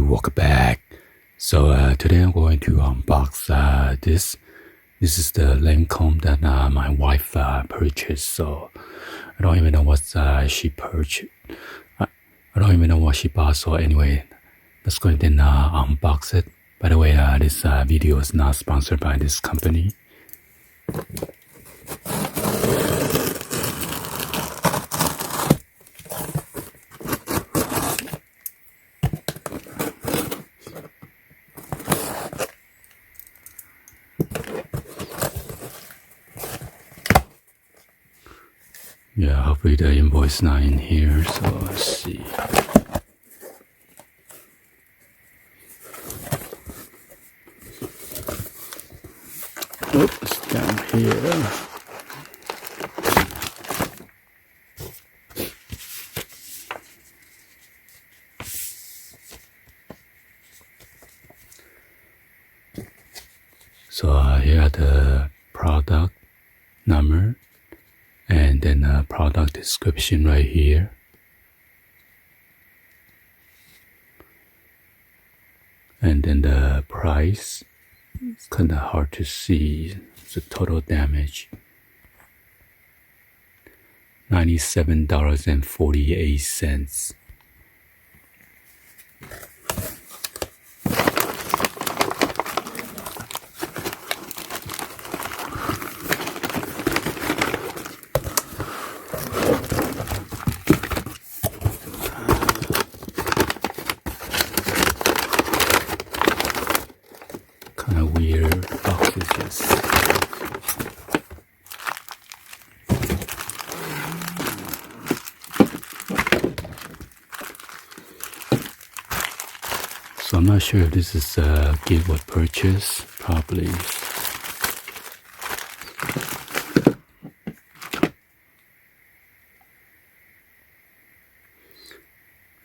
welcome back. So today I'm going to unbox this. This is the LANCOME that my wife purchased. So I don't even know what she purchased. I don't even know what she bought. So anyway, let's go ahead and unbox it. By the way, this video is not sponsored by this company. Yeah, hopefully the invoice is not in here, so let's see. Oops, down here. So here are the product number. And then a product description right here. And then the price. It's kind of hard to see. The total damage. $97.48. Kind of weird box is this. So I'm not sure if this is a gift or purchase, probably.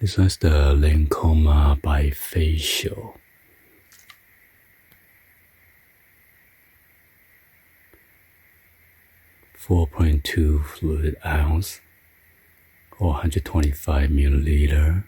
This one's the LANCOME bifacial. 4.2 fluid ounce or 125 milliliter.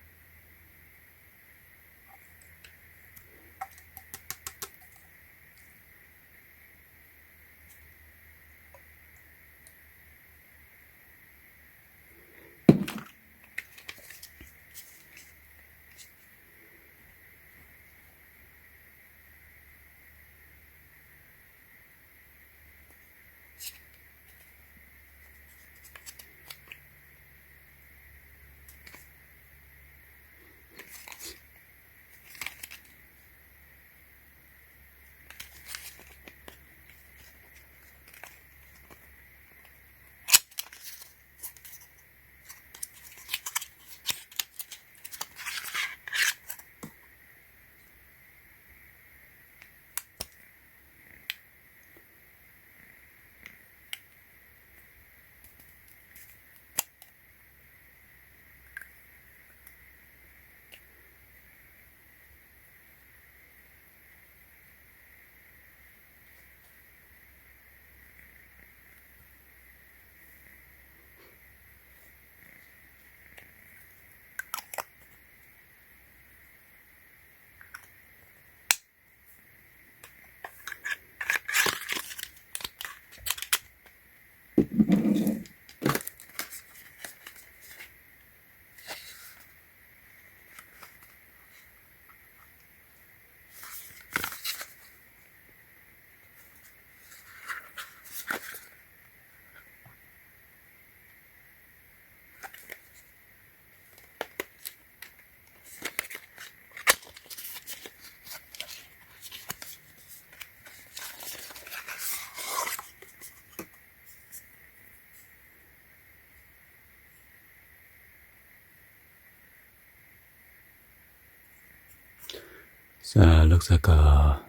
So it looks like a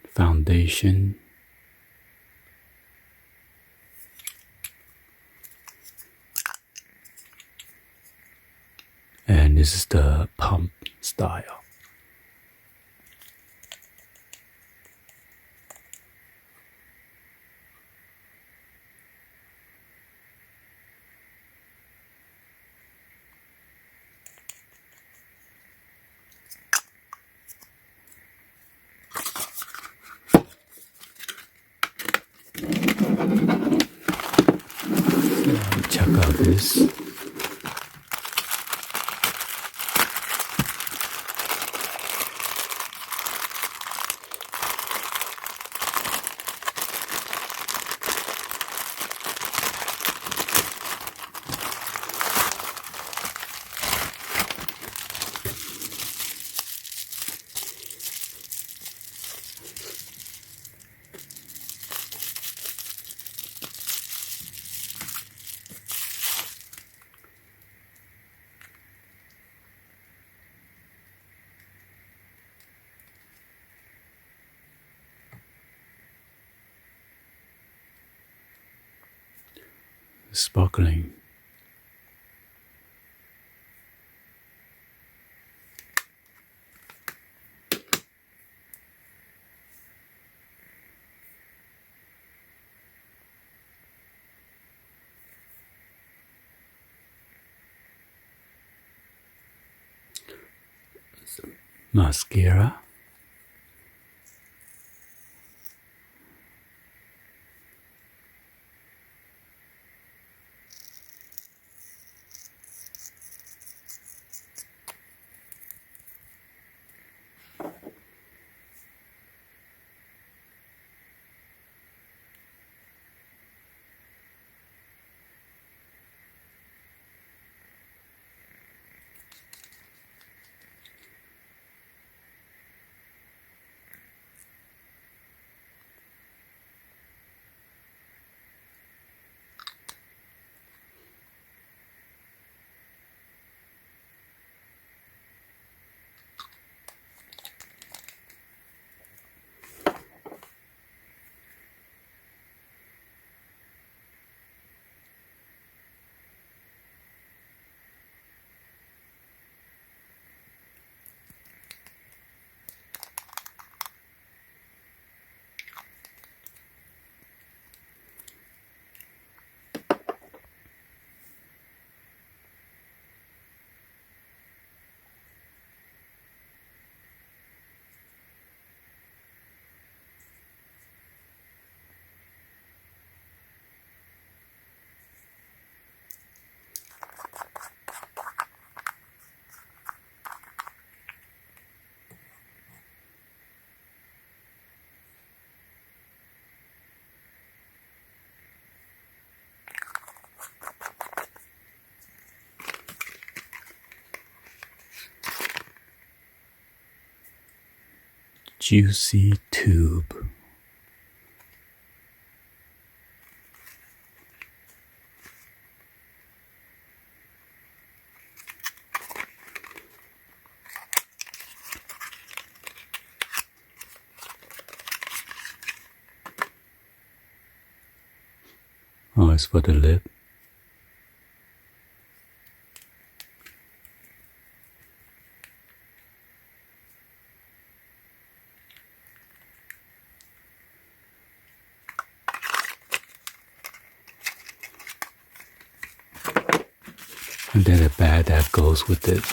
foundation. And this is the pump style. this. Sparkling. Mascara. Juicy tube. Oh, it's for the lip. And then the bag that goes with it.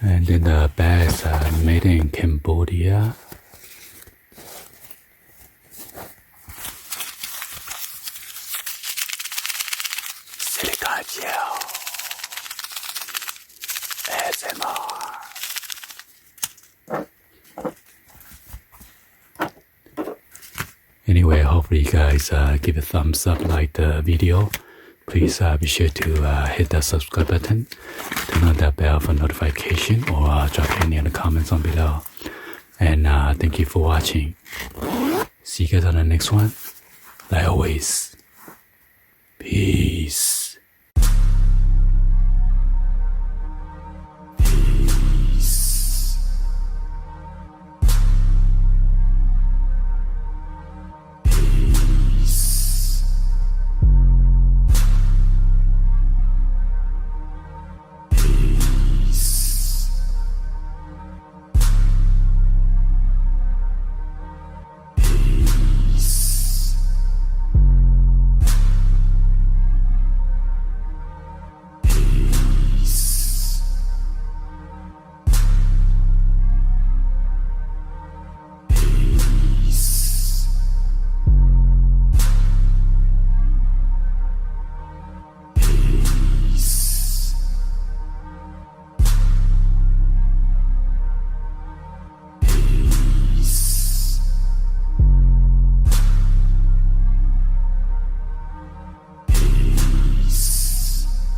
And then the bags are made in Cambodia. Silica gel. ASMR. Anyway, hopefully you guys give a thumbs up, like the video. Please be sure to hit that subscribe button, turn on that bell for notification, or drop any other comments on below. And thank you for watching. See you guys on the next one. Like always, peace.